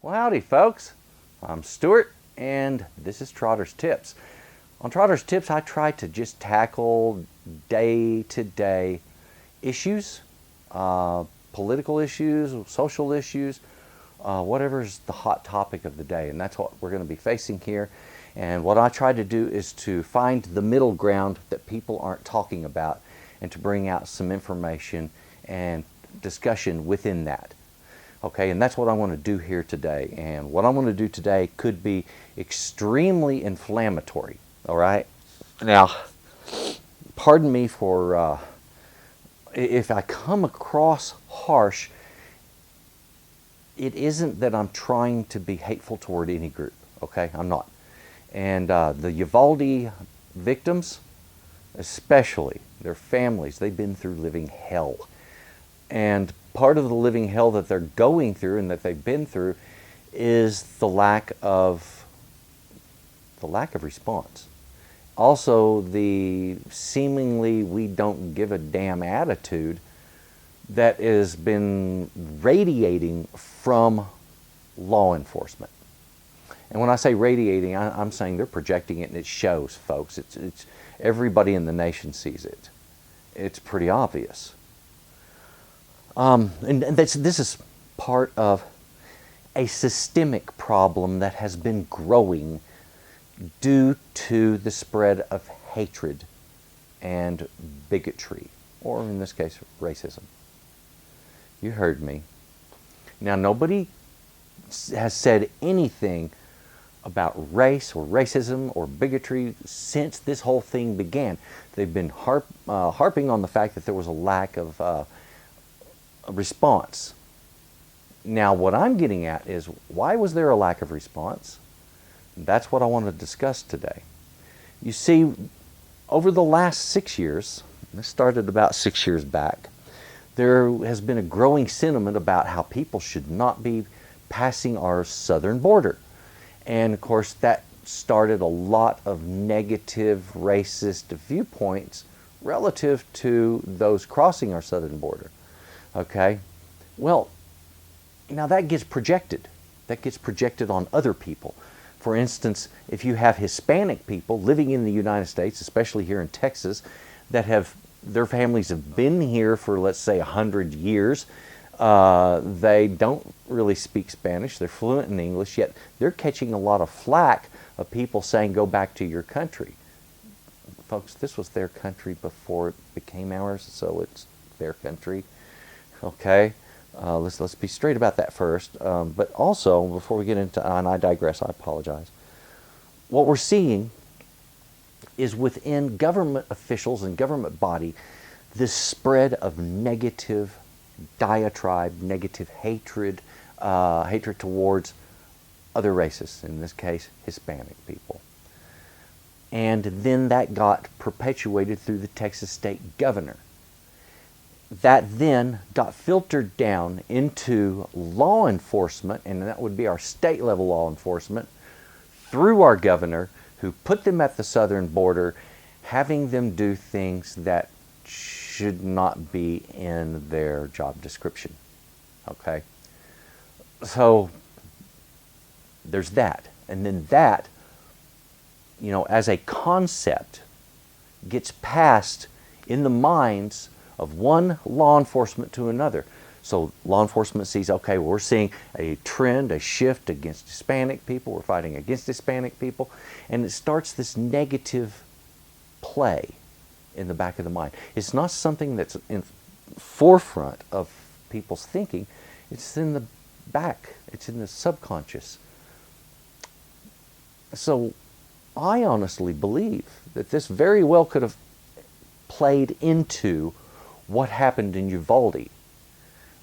Well, howdy, folks. I'm Stuart, and this is Trotter's Tips. On Trotter's Tips, I try to just tackle day-to-day issues, political issues, social issues, whatever's the hot topic of the day, and that's what we're going to be facing here. And what I try to do is to find the middle ground that people aren't talking about and to bring out some information and discussion within that. Okay, and that's what I want to do here today. And what I want to do today could be extremely inflammatory, all right? Now, pardon me for if I come across harsh. It isn't that I'm trying to be hateful toward any group, okay? I'm not. And the Uvalde victims, especially their families, they've been through living hell. And part of the living hell that they're going through and that they've been through is the lack of response. Also, the seemingly we don't give a damn attitude that has been radiating from law enforcement. And when I say radiating, I'm saying they're projecting it, and it shows, folks. It's everybody in the nation sees it. It's pretty obvious. And this is part of a systemic problem that has been growing due to the spread of hatred and bigotry, or in this case, racism. You heard me. Now, nobody has said anything about race or racism or bigotry since this whole thing began. They've been harping on the fact that there was a lack of a response. Now, what I'm getting at is, why was there a lack of response? That's what I want to discuss today. You see, over the last 6 years, this started about 6 years back, there has been a growing sentiment about how people should not be passing our southern border. And of course, that started a lot of negative racist viewpoints relative to those crossing our southern border. Okay? Well, now that gets projected. That gets projected on other people. For instance, if you have Hispanic people living in the United States, especially here in Texas, that have their families have been here for, let's say, 100 years. They don't really speak Spanish. They're fluent in English, yet they're catching a lot of flack of people saying, go back to your country. Folks, this was their country before it became ours, so it's their country. Okay? Let's be straight about that first. But also, before we get into, and I digress, I apologize. What we're seeing is within government officials and government body, this spread of negative diatribe, negative hatred, hatred towards other races, in this case, Hispanic people. And then that got perpetuated through the Texas state governor. That then got filtered down into law enforcement, and that would be our state level law enforcement, through our governor, who put them at the southern border, having them do things that should not be in their job description. Okay? So there's that. And then that, as a concept, gets passed in the minds of one law enforcement to another. So law enforcement sees, okay, we're seeing a trend, a shift against Hispanic people. We're fighting against Hispanic people. And it starts this negative play in the back of the mind. It's not something that's in forefront of people's thinking. It's in the back. It's in the subconscious. So I honestly believe that this very well could have played into what happened in Uvalde.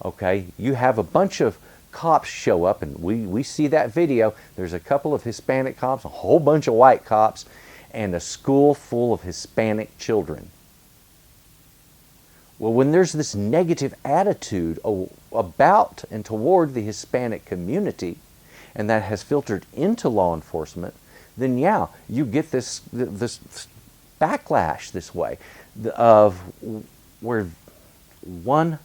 Okay, you have a bunch of cops show up, and we see that video. There's a couple of Hispanic cops, a whole bunch of white cops, and a school full of Hispanic children. Well, when there's this negative attitude about and toward the Hispanic community, and that has filtered into law enforcement, then yeah, you get this backlash this way of where one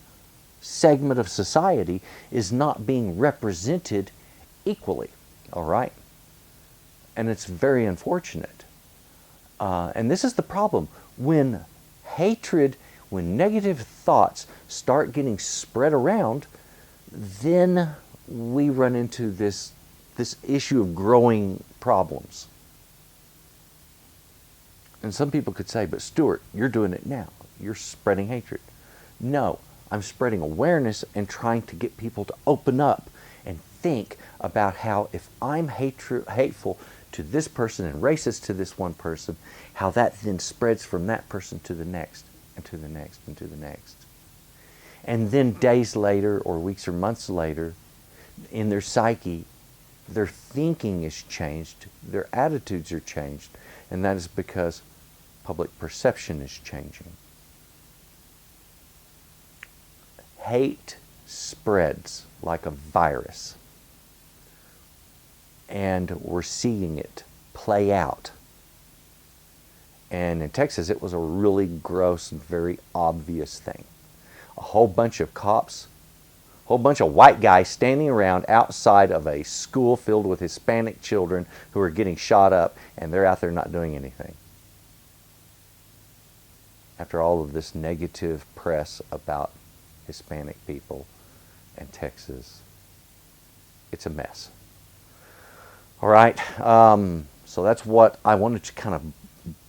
segment of society is not being represented equally, all right? And it's very unfortunate. And this is the problem. When hatred, when negative thoughts start getting spread around, then we run into this issue of growing problems. And some people could say, but Stuart, you're doing it now. You're spreading hatred. No, I'm spreading awareness and trying to get people to open up and think about how if I'm hateful to this person and racist to this one person, how that then spreads from that person to the next, and to the next, and to the next. And then days later, or weeks or months later, in their psyche, their thinking is changed, their attitudes are changed, and that is because public perception is changing. Hate spreads like a virus, and we're seeing it play out. And in Texas, it was a really gross and very obvious thing. A whole bunch of cops, a whole bunch of white guys standing around outside of a school filled with Hispanic children who are getting shot up, and they're out there not doing anything. After all of this negative press about Hispanic people and Texas, it's a mess. All right, so that's what I wanted to kind of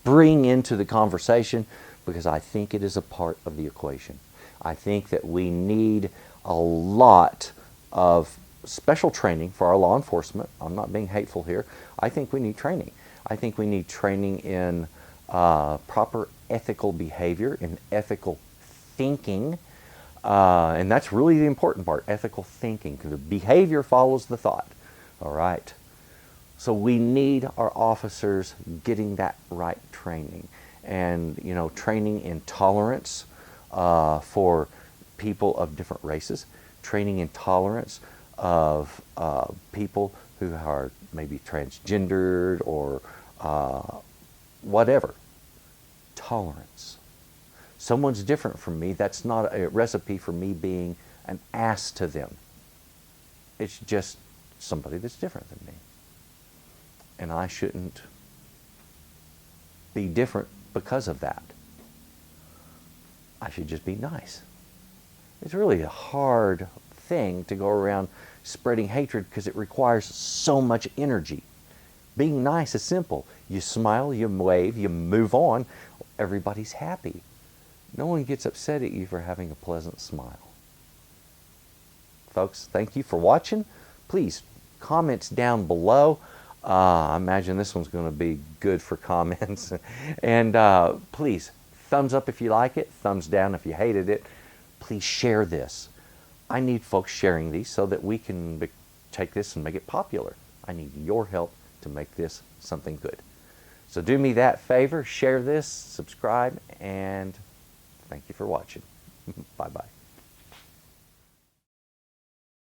bring into the conversation, because I think it is a part of the equation. I think that we need a lot of special training for our law enforcement. I'm not being hateful here. I think we need training. I think we need training in proper ethical behavior, in ethical thinking, and that's really the important part, ethical thinking, because the behavior follows the thought, all right? So we need our officers getting that right training, and training in tolerance for people of different races, training in tolerance of people who are maybe transgendered or whatever. Tolerance. Someone's different from me. That's not a recipe for me being an ass to them. It's just somebody that's different than me. And I shouldn't be different because of that. I should just be nice. It's really a hard thing to go around spreading hatred because it requires so much energy. Being nice is simple. You smile, you wave, you move on. Everybody's happy. No one gets upset at you for having a pleasant smile. Folks, thank you for watching. Please, comments down below. I imagine this one's going to be good for comments. And please, thumbs up if you like it, thumbs down if you hated it. Please share this. I need folks sharing these so that we can take this and make it popular. I need your help to make this something good. So do me that favor, share this, subscribe, and thank you for watching. Bye-bye.